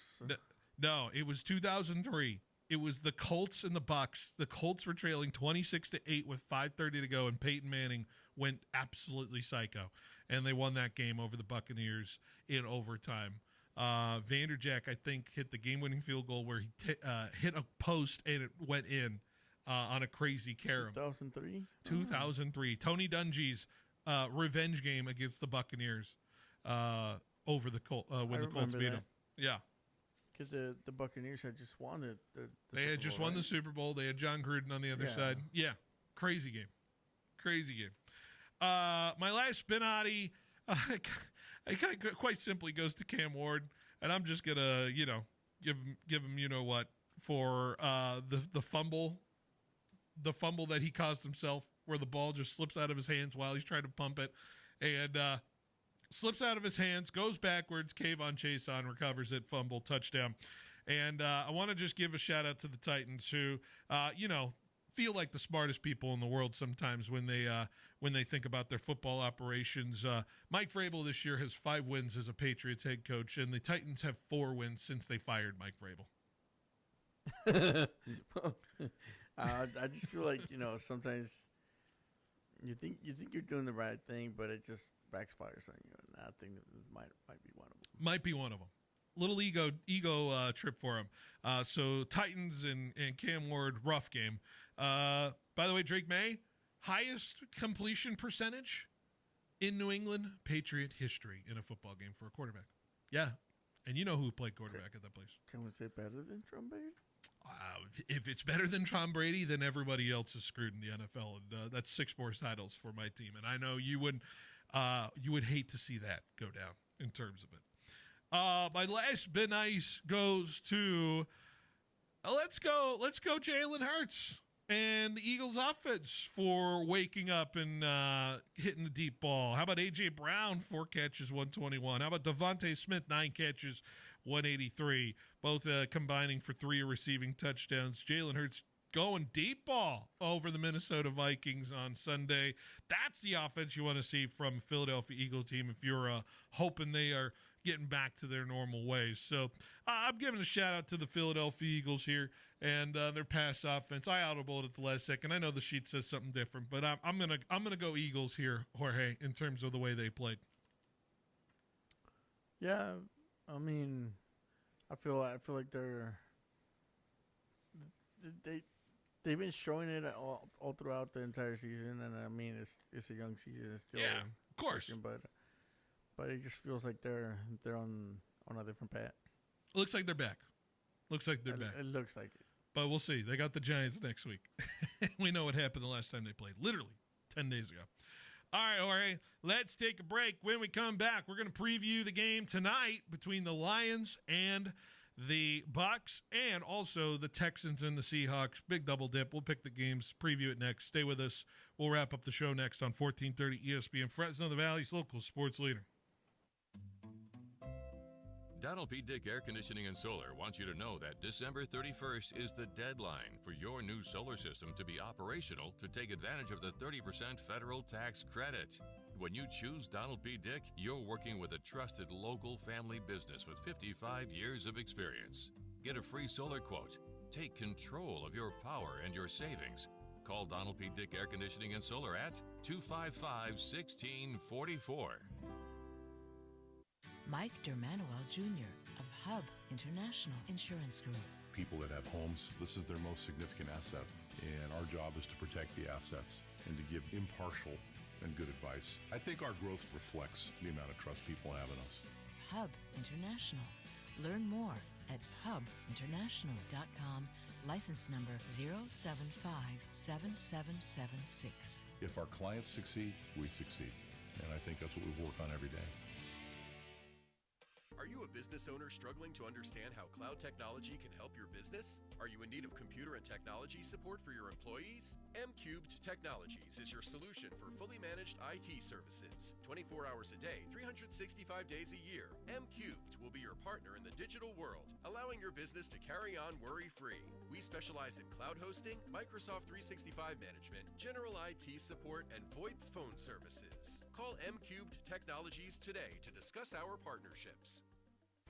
No, it was 2003. It was the Colts and the Bucks. The Colts were trailing 26-8 with 5:30 to go, and Peyton Manning went absolutely psycho, and they won that game over the Buccaneers in overtime. Vanderjack, I think, hit the game-winning field goal where he hit a post and it went in on a crazy carom. 2003? 2003. Tony Dungy's revenge game against the Buccaneers over the Colts when the Colts beat them. Yeah. Because the Buccaneers had just won it. They had just won the Super Bowl. They had John Gruden on the other side. Yeah. Crazy game. Crazy game. My last Benatti, it quite simply goes to Cam Ward, and I'm just gonna, give him, for the fumble that he caused himself, where the ball just slips out of his hands while he's trying to pump it, and slips out of his hands, goes backwards. Kayvon Chason recovers it, fumble, touchdown, and I want to just give a shout out to the Titans, who, feel like the smartest people in the world sometimes when they think about their football operations. Mike Vrabel this year has 5 wins as a Patriots head coach, and the Titans have 4 wins since they fired Mike Vrabel. I just feel like, sometimes you think you're doing the right thing, but it just backfires on you. And I think it might be one of them. Might be one of them. Little ego trip for him. So Titans and Cam Ward, rough game. By the way, Drake May, highest completion percentage in New England Patriot history in a football game for a quarterback. Yeah. And you know who played quarterback at that place. Can we say better than Tom Brady? If it's better than Tom Brady, then everybody else is screwed in the NFL. And that's 6 more titles for my team. And I know you would hate to see that go down in terms of it. My last bit nice goes to let's go Jalen Hurts and the Eagles offense for waking up and hitting the deep ball. How about A.J. Brown, 4 catches, 121? How about Devontae Smith, 9 catches, 183? Both combining for 3 receiving touchdowns. Jalen Hurts going deep ball over the Minnesota Vikings on Sunday. That's the offense you want to see from a Philadelphia Eagles team if you're hoping they are getting back to their normal ways. So I'm giving a shout out to the Philadelphia Eagles here and their pass offense. I audibled at the last second. I know the sheet says something different, but I'm gonna go Eagles here, Jorge, in terms of the way they played. Yeah, I mean, I feel like they've been showing it all throughout the entire season, and I mean it's a young season, it's still of course, but it just feels like they're on a different path. Looks like they're back. Back. It looks like it. But we'll see. They got the Giants next week. We know what happened the last time they played, literally 10 days ago. All right, Jorge, let's take a break. When we come back, we're going to preview the game tonight between the Lions and the Bucs, and also the Texans and the Seahawks. Big double dip. We'll pick the games, preview it next. Stay with us. We'll wrap up the show next on 1430 ESPN Fresno, the Valley's local sports leader. Donald P. Dick Air Conditioning and Solar wants you to know that December 31st is the deadline for your new solar system to be operational to take advantage of the 30% federal tax credit. When you choose Donald P. Dick, you're working with a trusted local family business with 55 years of experience. Get a free solar quote. Take control of your power and your savings. Call Donald P. Dick Air Conditioning and Solar at 255-1644. Mike Dermanuel Jr. of Hub International Insurance Group. People that have homes, this is their most significant asset, and our job is to protect the assets and to give impartial and good advice. I think our growth reflects the amount of trust people have in us. Hub International. Learn more at hubinternational.com, license number 0757776. If our clients succeed, we succeed, and I think that's what we work on every day. Are you a business owner struggling to understand how cloud technology can help your business? Are you in need of computer and technology support for your employees? M-Cubed Technologies is your solution for fully managed IT services. 24 hours a day, 365 days a year. M-Cubed will be your partner in the digital world, allowing your business to carry on worry-free. We specialize in cloud hosting, Microsoft 365 management, general IT support, and VoIP phone services. Call M-Cubed Technologies today to discuss our partnerships.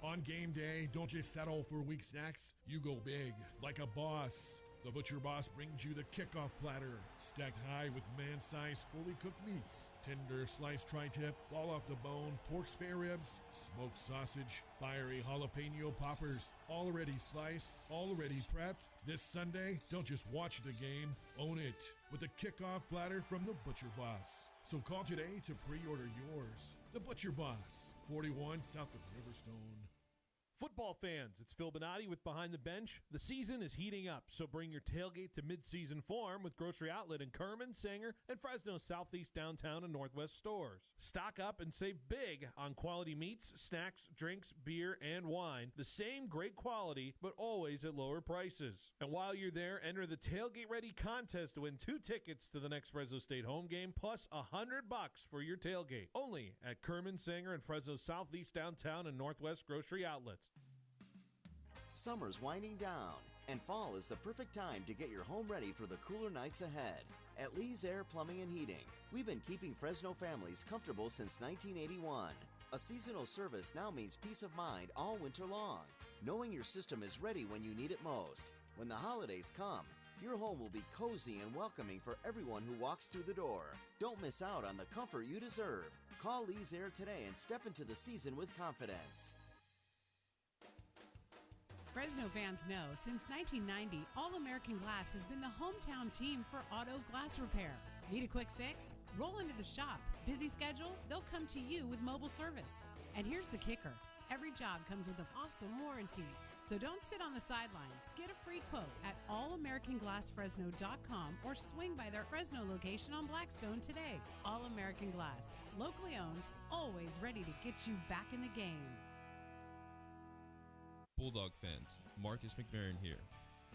On game day, don't just settle for weak snacks. You go big, like a boss. The Butcher Boss brings you the kickoff platter, stacked high with man-sized, fully cooked meats. Tender sliced tri-tip, fall off the bone, pork spare ribs, smoked sausage, fiery jalapeno poppers, already sliced, already prepped. This Sunday, don't just watch the game, own it with a kickoff platter from the Butcher Boss. So call today to pre-order yours. The Butcher Boss, 41 south of Riverstone. Football fans, it's Phil Bonatti with Behind the Bench. The season is heating up, so bring your tailgate to mid-season form with Grocery Outlet in Kerman, Sanger, and Fresno's Southeast, Downtown, and Northwest stores. Stock up and save big on quality meats, snacks, drinks, beer, and wine. The same great quality, but always at lower prices. And while you're there, enter the Tailgate Ready contest to win 2 tickets to the next Fresno State home game, plus $100 for your tailgate. Only at Kerman, Sanger, and Fresno's Southeast, Downtown, and Northwest Grocery Outlets. Summer's winding down, and fall is the perfect time to get your home ready for the cooler nights ahead. At Lee's Air Plumbing and Heating, we've been keeping Fresno families comfortable since 1981. A seasonal service now means peace of mind all winter long, knowing your system is ready when you need it most. When the holidays come, your home will be cozy and welcoming for everyone who walks through the door. Don't miss out on the comfort you deserve. Call Lee's Air today and step into the season with confidence. Fresno fans know since 1990, All-American Glass has been the hometown team for auto glass repair. Need a quick fix? Roll into the shop. Busy schedule? They'll come to you with mobile service. And here's the kicker. Every job comes with an awesome warranty. So don't sit on the sidelines. Get a free quote at allamerican-glassfresno.com or swing by their Fresno location on Blackstone today. All-American Glass. Locally owned, always ready to get you back in the game. Bulldog fans, Marcus McMarron here.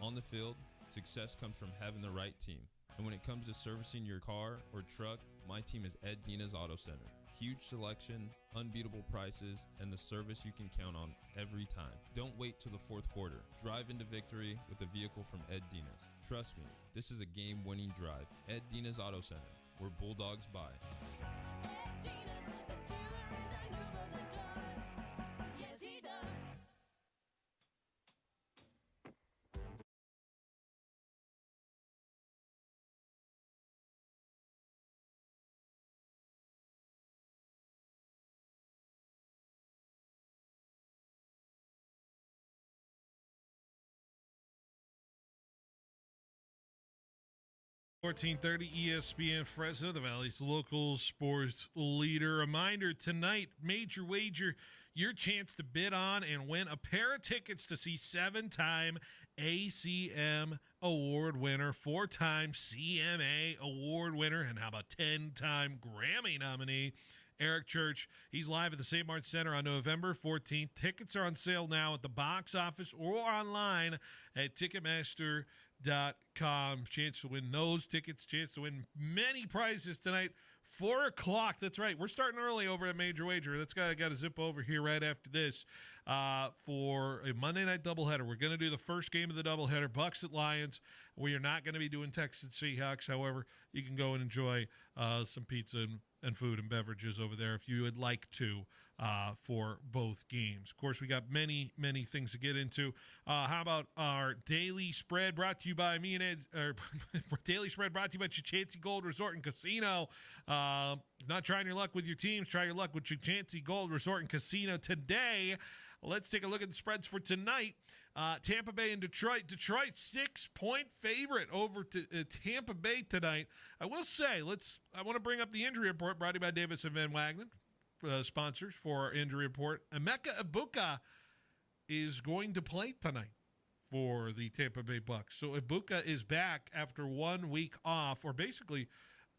On the field, success comes from having the right team. And when it comes to servicing your car or truck, my team is Ed Dina's Auto Center. Huge selection, unbeatable prices, and the service you can count on every time. Don't wait till the fourth quarter. Drive into victory with a vehicle from Ed Dinas. Trust me, this is a game-winning drive. Ed Dinas Auto Center, where Bulldogs buy. $14:30 ESPN Fresno, the Valley's local sports leader. Reminder tonight, Major Wager, your chance to bid on and win a pair of tickets to see 7-time ACM award winner, 4-time CMA award winner, and how about 10-time Grammy nominee Eric Church. He's live at the St. Martin Center on November 14th. Tickets are on sale now at the box office or online at Ticketmaster.com. Chance to win those tickets, chance to win many prizes tonight. 4 o'clock. That's right. We're starting early over at Major Wager. That's got to zip over here right after this for a Monday night doubleheader. We're going to do the first game of the doubleheader, Bucks at Lions. We are not going to be doing Texans Seahawks. However, you can go and enjoy some pizza and food and beverages over there if you would like to for both games. Of course, we got many things to get into. How about our daily spread brought to you by me and Ed, or daily spread brought to you by Chachansey Gold Resort and Casino. Not trying your luck with your teams, try your luck with Chachansey Gold Resort and Casino today. Let's take a look at the spreads for tonight. Tampa Bay and Detroit. Detroit 6-point favorite over to Tampa Bay tonight. I will say, I want to bring up the injury report brought to you by Davis and Van Wagenen, sponsors for our injury report. Emeka Ibuka is going to play tonight for the Tampa Bay Bucks. So Ibuka is back after 1 week off, or basically,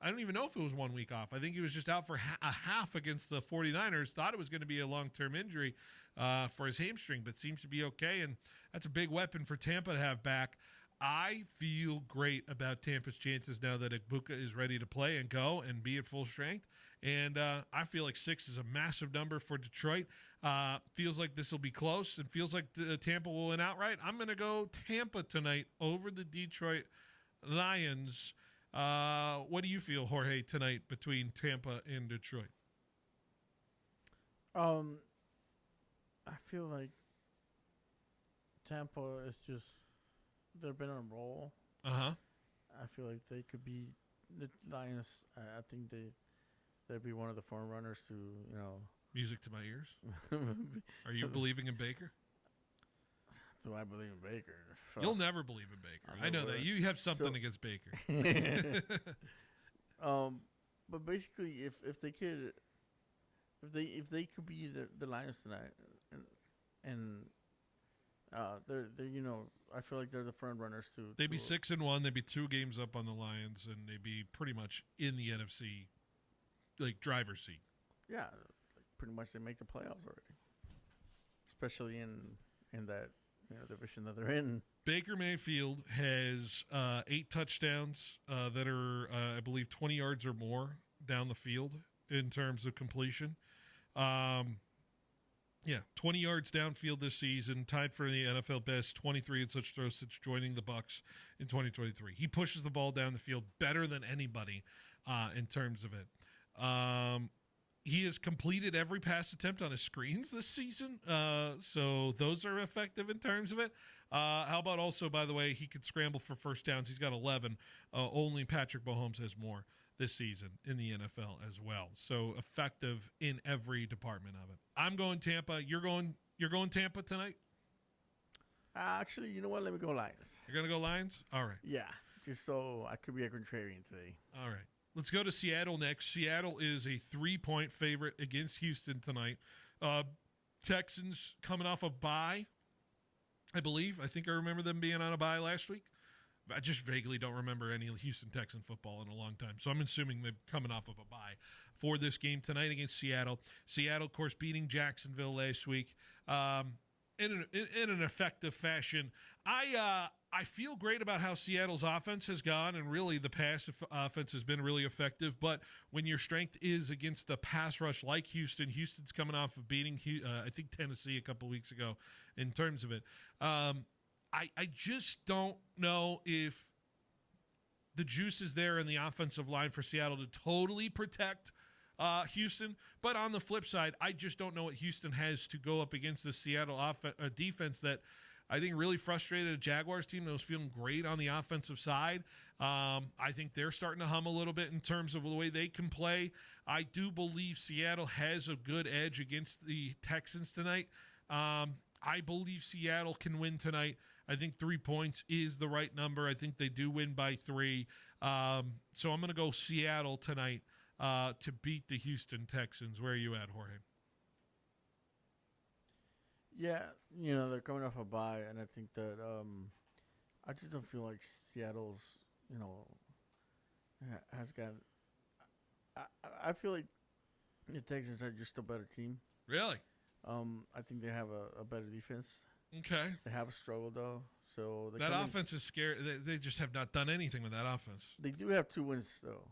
I don't even know if it was 1 week off. I think he was just out for a half against the 49ers. Thought it was going to be a long-term injury for his hamstring, but seems to be okay, and that's a big weapon for Tampa to have back. I feel great about Tampa's chances now that Ibuka is ready to play and go and be at full strength. And I feel like 6 is a massive number for Detroit. Feels like this will be close. It feels like Tampa will win outright. I'm going to go Tampa tonight over the Detroit Lions. What do you feel, Jorge, tonight between Tampa and Detroit? I feel like Tampa is just, they've been on a roll. Uh-huh. I feel like they could be the Lions. I think they'd be one of the front runners to, Music to my ears. Are you believing in Baker? Do I believe in Baker? You'll never believe in Baker. I know that. You have something against Baker. But basically, if they could be the Lions tonight, and they're I feel like they're the front runners too. They'd be 6-1. They'd be 2 games up on the Lions, and they'd be pretty much in the NFC, like driver's seat. Yeah, pretty much they make the playoffs already, especially in that division that they're in. Baker Mayfield has 8 touchdowns that are, I believe, 20 yards or more down the field in terms of completion. 20 yards downfield this season, tied for the NFL best, 23 in such throws since joining the Bucs in 2023. He pushes the ball down the field better than anybody in terms of it. He has completed every pass attempt on his screens this season, so those are effective in terms of it. How about also, by the way, he could scramble for first downs. He's got 11. Only Patrick Mahomes has more this season in the NFL as well. So effective in every department of it. I'm going Tampa. You're going Tampa tonight? Actually, you know what? Let me go Lions. You're going to go Lions? All right. Yeah, just so I could be a contrarian today. All right. Let's go to Seattle next. Seattle is a 3-point favorite against Houston tonight. Texans coming off a bye, I believe. I think I remember them being on a bye last week. I just vaguely don't remember any Houston Texan football in a long time. So I'm assuming they're coming off of a bye for this game tonight against Seattle. Seattle, of course, beating Jacksonville last week. in an effective fashion. I feel great about how Seattle's offense has gone, and really the pass offense has been really effective. But when your strength is against the pass rush like Houston's coming off of beating, I think, Tennessee a couple weeks ago in terms of it. I just don't know if the juice is there in the offensive line for Seattle to totally protect Houston. But on the flip side, I just don't know what Houston has to go up against the Seattle defense that I think really frustrated a Jaguars team that was feeling great on the offensive side. I think they're starting to hum a little bit in terms of the way they can play. I do believe Seattle has a good edge against the Texans tonight. I believe Seattle can win tonight. I think 3 points is the right number. I think they do win by 3. So I'm going to go Seattle tonight to beat the Houston Texans. Where are you at, Jorge? Yeah, they're coming off a bye, and I think that I just don't feel like Seattle's, has got. I feel like the Texans are just a better team. Really? I think they have a better defense. Okay. They have a struggle though, so that offense is scary. They just have not done anything with that offense. They do have 2 wins though.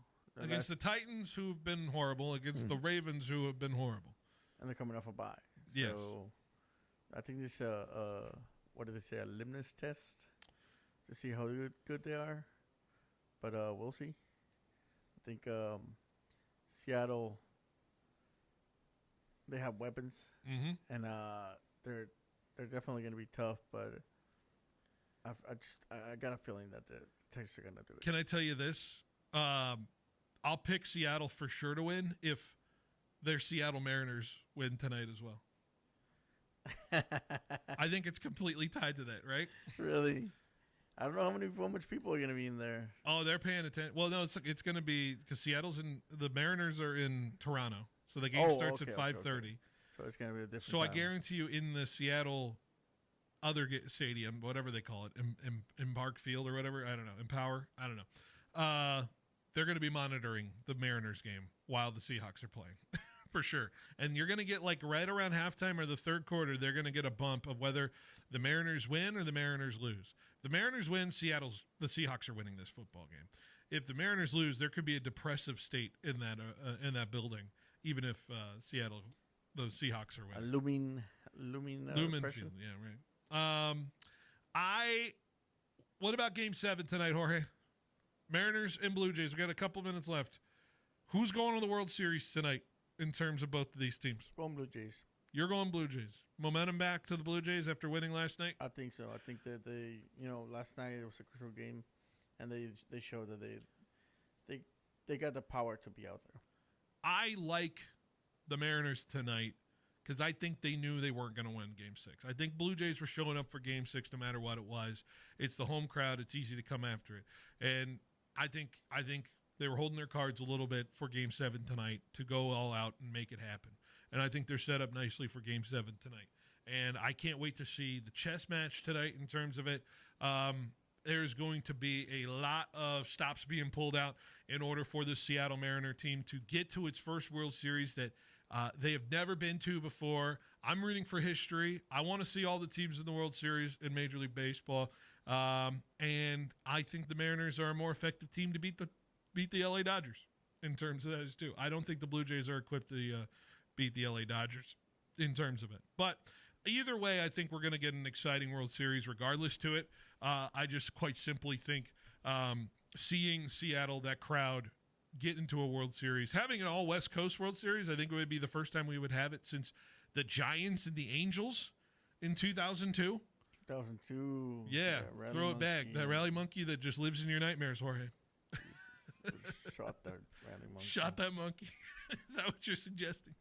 Against the Titans, who've been horrible. Against the Ravens, who have been horrible. And they're coming off a bye. Yes. So I think this what do they say, a litmus test to see how good they are. But we'll see. I think Seattle, they have weapons, and they're definitely going to be tough. But I got a feeling that the Texans are going to do it. Can I tell you this? I'll pick Seattle for sure to win if their Seattle Mariners win tonight as well. I think it's completely tied to that, right? Really? I don't know how much people are going to be in there. Oh, they're paying attention. Well, no, it's going to be because the Mariners are in Toronto, so the game starts at 5:30. Okay. So it's going to be a different. So time. I guarantee you, in the Seattle other stadium, whatever they call it, Embark Field or whatever, I don't know, Empower, I don't know. They're going to be monitoring the Mariners game while the Seahawks are playing. For sure. And you're going to get right around halftime or the third quarter, they're going to get a bump of whether the Mariners win or the Mariners lose. If the Mariners win, the Seahawks are winning this football game. If the Mariners lose, there could be a depressive state in that building, even if the Seahawks are winning. Lumen Field, yeah, right. What about Game 7 tonight, Jorge? Mariners and Blue Jays. We got a couple minutes left. Who's going to the World Series tonight in terms of both of these teams? Going Blue Jays. You're going Blue Jays. Momentum back to the Blue Jays after winning last night? I think so. I think that they, last night it was a crucial game, and they showed that they got the power to be out there. I like the Mariners tonight because I think they knew they weren't going to win Game 6. I think Blue Jays were showing up for Game 6 no matter what it was. It's the home crowd. It's easy to come after it. And I think they were holding their cards a little bit for Game 7 tonight to go all out and make it happen. And I think they're set up nicely for Game 7 tonight. And I can't wait to see the chess match tonight in terms of it. There's going to be a lot of stops being pulled out in order for the Seattle Mariner team to get to its first World Series that they have never been to before. I'm rooting for history. I want to see all the teams in the World Series in Major League Baseball. And I think the Mariners are a more effective team to beat the LA Dodgers in terms of that too. I don't think the Blue Jays are equipped to beat the LA Dodgers in terms of it. But either way, I think we're going to get an exciting World Series regardless to it. I just quite simply think seeing Seattle, that crowd, get into a World Series, having an all West Coast World Series, I think it would be the first time we would have it since the Giants and the Angels in 2002. 2002. Yeah, throw it back. That rally monkey that just lives in your nightmares, Jorge. Shot that rally monkey. Shot that monkey. Is that what you're suggesting?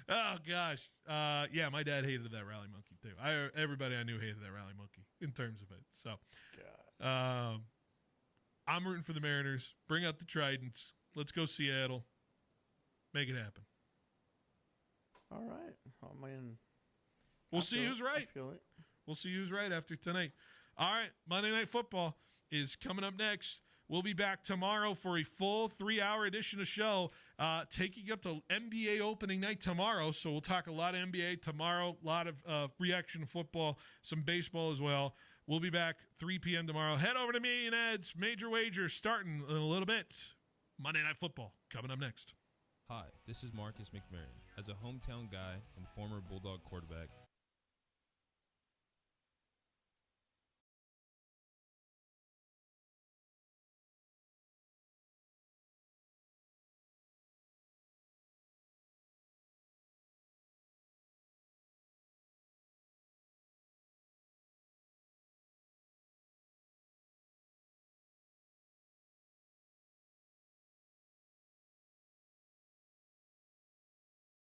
Oh, gosh. Yeah, my dad hated that rally monkey, too. Everybody I knew hated that rally monkey in terms of it. So, I'm rooting for the Mariners. Bring out the Tridents. Let's go Seattle. Make it happen. All right. Oh, man. We'll see who's right. I feel it. We'll see who's right after tonight. All right. Monday Night Football is coming up next. We'll be back tomorrow for a full 3-hour edition of show, taking up to NBA opening night tomorrow. So we'll talk a lot of NBA tomorrow, a lot of reaction football, some baseball as well. We'll be back 3 p.m. tomorrow. Head over to me and Ed's Major Wager starting in a little bit. Monday Night Football coming up next. Hi, this is Marcus McMarron. As a hometown guy and former Bulldog quarterback,